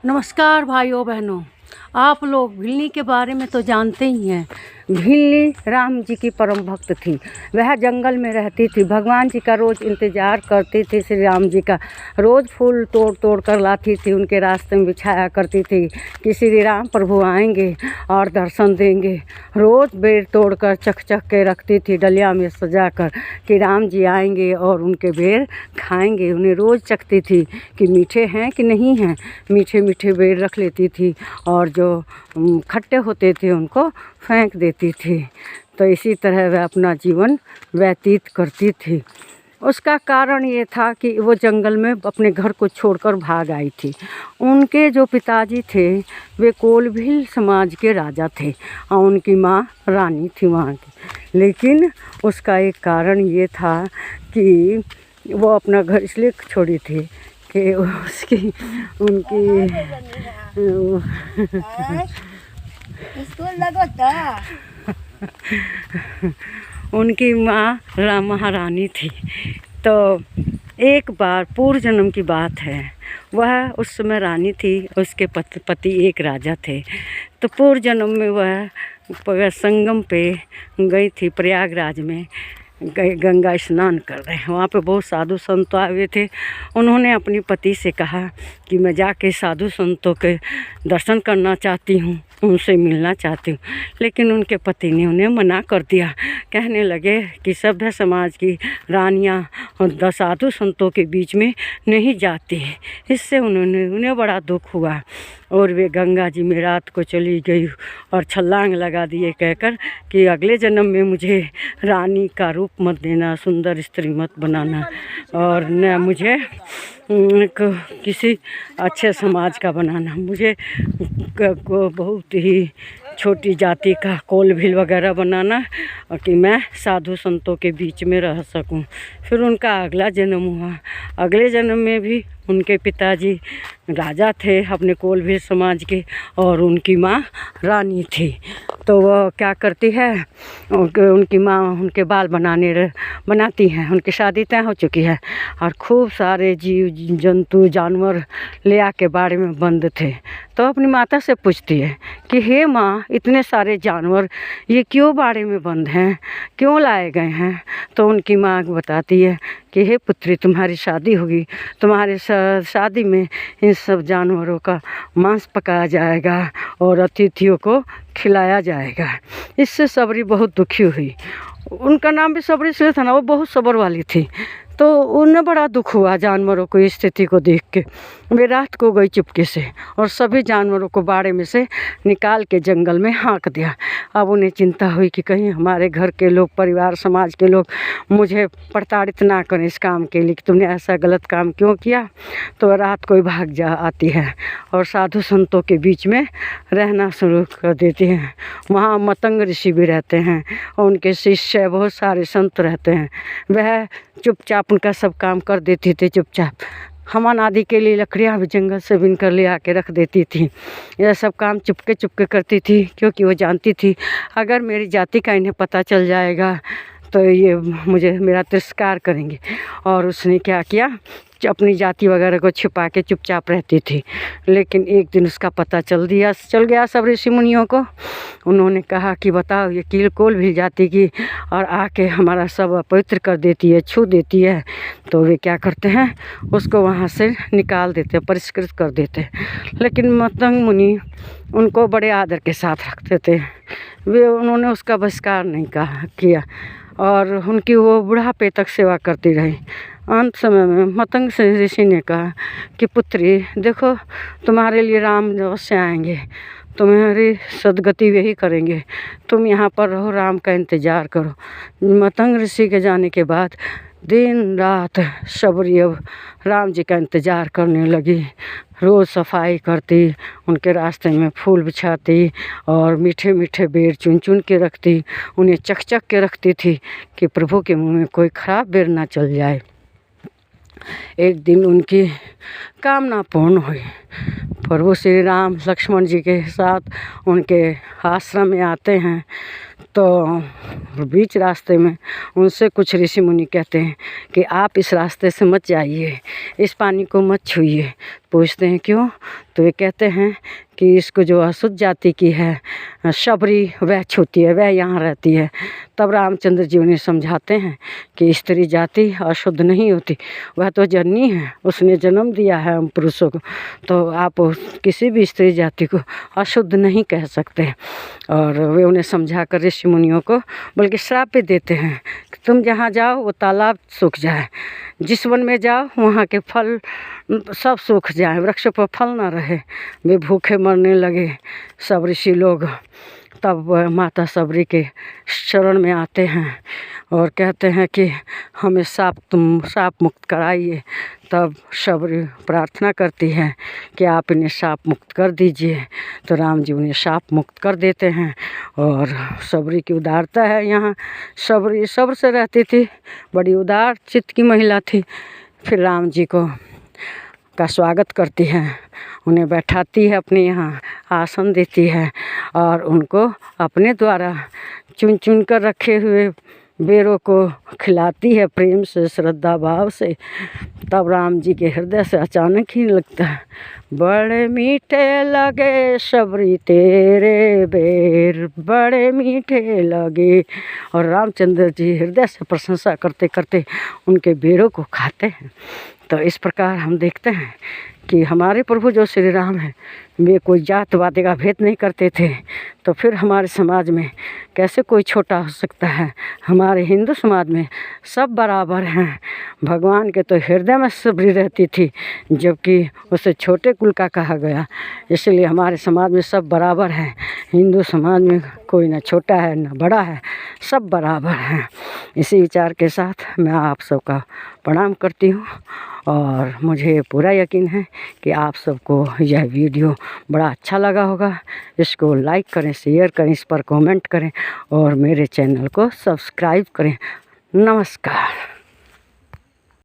नमस्कार भाइयों बहनों, आप लोग भिल्ली के बारे में तो जानते ही हैं। भिल्ली राम जी की परम भक्त थी। वह जंगल में रहती थी। भगवान जी का रोज़ इंतज़ार करती थी। श्री राम जी का रोज़ फूल तोड़ तोड़ कर लाती थी, उनके रास्ते में बिछाया करती थी कि श्री राम प्रभु आएंगे और दर्शन देंगे। रोज़ बेर तोड़ कर चख चख के रखती थी डलिया में सजा कर कि राम जी आएंगे और उनके बेर खाएंगे। उन्हें रोज़ चखती थी कि मीठे हैं कि नहीं हैं। मीठे मीठे बेर रख लेती थी और जो खट्टे होते थे उनको फेंक देती थी। तो इसी तरह वह अपना जीवन व्यतीत करती थी। उसका कारण ये था कि वो जंगल में अपने घर को छोड़कर भाग आई थी। उनके जो पिताजी थे वे कोलभील समाज के राजा थे और उनकी माँ रानी थी वहाँ की। लेकिन उसका एक कारण ये था कि वो अपना घर इसलिए छोड़ी थी कि उसकी उनकी उनकी माँ महारानी थी। तो एक बार पूर्व जन्म की बात है, वह उस समय रानी थी, उसके पति एक राजा थे। तो पूर्व जन्म में वह संगम पे गई थी, प्रयागराज में गंगा स्नान कर रहे हैं। वहाँ पे बहुत साधु संत आए हुए थे। उन्होंने अपने पति से कहा कि मैं जाके साधु संतों के दर्शन करना चाहती हूँ, उनसे मिलना चाहती हूँ। लेकिन उनके पति ने उन्हें मना कर दिया। कहने लगे कि सभ्य समाज की रानियाँ और साधु संतों के बीच में नहीं जाती। इससे उन्हें बड़ा दुख हुआ और वे गंगा जी में रात को चली गई और छलांग लगा दिए कहकर कि अगले जन्म में मुझे रानी का रूप मत देना, सुंदर स्त्री मत बनाना और न मुझे किसी अच्छे समाज का बनाना। मुझे बहुत ही छोटी जाति का कोलभील वगैरह बनाना और कि मैं साधु संतों के बीच में रह सकूं। फिर उनका अगला जन्म हुआ। अगले जन्म में भी उनके पिताजी राजा थे अपने कोलभील समाज के और उनकी माँ रानी थी। तो वह क्या करती है, उनकी माँ उनके बाल बनाती हैं। उनकी शादी तय हो चुकी है और खूब सारे जीव जंतु जानवर ले आके बाड़े में बंद थे। तो अपनी माता से पूछती है कि हे माँ, इतने सारे जानवर ये क्यों बाड़े में बंद हैं, क्यों लाए गए हैं? तो उनकी माँ बताती है कि हे पुत्री, तुम्हारी शादी होगी, तुम्हारे शादी में इन सब जानवरों का मांस पकाया जाएगा और अतिथियों को खिलाया जाएगा। इससे सबरी बहुत दुखी हुई। उनका नाम भी सबरी इसलिए था ना, वो बहुत सब्र वाली थी। तो उन्हें बड़ा दुख हुआ जानवरों को स्थिति को देख के। वे रात को गई चुपके से और सभी जानवरों को बाड़े में से निकाल के जंगल में हाँक दिया। अब उन्हें चिंता हुई कि कहीं हमारे घर के लोग, परिवार समाज के लोग मुझे प्रताड़ित ना करें इस काम के लिए कि तुमने ऐसा गलत काम क्यों किया। तो रात को भाग आती है और साधु संतों के बीच में रहना शुरू कर देती हैं। वहाँ मतंग ऋषि भी रहते हैं और उनके शिष्य बहुत सारे संत रहते हैं। वह चुपचाप उनका सब काम कर देती थी। चुपचाप हवन आदि के लिए लकड़ियाँ भी जंगल से बिन कर ले आके रख देती थी। यह सब काम चुपके चुपके करती थी, क्योंकि वो जानती थी अगर मेरी जाति का इन्हें पता चल जाएगा तो ये मेरा तिरस्कार करेंगे। और उसने क्या किया, अपनी जाति वगैरह को छिपा के चुपचाप रहती थी। लेकिन एक दिन उसका पता चल गया सब ऋषि मुनियों को। उन्होंने कहा कि बताओ, ये कील कोलभील जाति की और आके हमारा सब अपवित्र कर देती है, छू देती है। तो वे क्या करते हैं, उसको वहाँ से निकाल देते, परिष्कृत कर देते। लेकिन मतंग मुनि उनको बड़े आदर के साथ रखते थे। उन्होंने उसका बहिष्कार नहीं किया और उनकी वो बुढ़ापे तक सेवा करती रही। अंत समय में मतंग ऋषि ने कहा कि पुत्री देखो, तुम्हारे लिए राम अवश्य आएंगे, तुम्हारी सदगति वही करेंगे, तुम यहाँ पर रहो, राम का इंतज़ार करो। मतंग ऋषि के जाने के बाद दिन रात सबरी अब राम जी का इंतज़ार करने लगी। रोज़ सफाई करती, उनके रास्ते में फूल बिछाती और मीठे मीठे बेर चुन चुन के रखती। उन्हें चख चख के रखती थी कि प्रभु के मुँह में कोई ख़राब बेर ना चल जाए। एक दिन उनकी कामना पूर्ण हुई। प्रभु श्री राम लक्ष्मण जी के साथ उनके आश्रम में आते हैं। तो बीच रास्ते में उनसे कुछ ऋषि मुनि कहते हैं कि आप इस रास्ते से मत जाइए, इस पानी को मत छूइए। पूछते हैं क्यों, तो ये कहते हैं कि इसको जो अशुद्ध जाति की है शबरी वह छूती है, वह यहाँ रहती है। तब रामचंद्र जी उन्हें समझाते हैं कि स्त्री जाति अशुद्ध नहीं होती, वह तो जननी है, उसने जन्म दिया है हम पुरुषों को, तो आप किसी भी स्त्री जाति को अशुद्ध नहीं कह सकते। और वे उन्हें समझा कर ऋषि मुनियों को बल्कि श्राप भी देते हैं कि तुम जहाँ जाओ वो तालाब सूख जाए, जिस वन में जाओ वहाँ के फल सब सूख जाए, वृक्ष पर फल ना रहे, वे भूखे मरने लगे सब ऋषि लोग। तब माता सबरी के शरण में आते हैं और कहते हैं कि हमें श्राप मुक्त कराइए। तब सबरी प्रार्थना करती है कि आप इन्हें श्राप मुक्त कर दीजिए। तो राम जी उन्हें श्राप मुक्त कर देते हैं। और सबरी की उदारता है यहाँ, सबरी सब्र से रहती थी, बड़ी उदार चित्त की महिला थी। फिर राम जी का स्वागत करती है, उन्हें बैठाती है अपने यहाँ, आसन देती है और उनको अपने द्वारा चुन चुन कर रखे हुए बेरों को खिलाती है प्रेम से, श्रद्धा भाव से। तब राम जी के हृदय से अचानक ही लगता है, बड़े मीठे लगे सबरी तेरे बेर, बड़े मीठे लगे। और रामचंद्र जी हृदय से प्रशंसा करते करते उनके बेरों को खाते हैं। तो इस प्रकार हम देखते हैं कि हमारे प्रभु जो श्री राम हैं वे कोई जातवाद का भेद नहीं करते थे। तो फिर हमारे समाज में कैसे कोई छोटा हो सकता है? हमारे हिंदू समाज में सब बराबर हैं। भगवान के तो हृदय में सबरी रहती थी, जबकि उसे छोटे कुल का कहा गया। इसलिए हमारे समाज में सब बराबर हैं। हिंदू समाज में कोई ना छोटा है ना बड़ा है, सब बराबर हैं। इसी विचार के साथ मैं आप सबका प्रणाम करती हूँ और मुझे पूरा यकीन है कि आप सबको यह वीडियो बड़ा अच्छा लगा होगा। इसको लाइक करें, शेयर करें, इस पर कमेंट करें और मेरे चैनल को सब्सक्राइब करें। नमस्कार।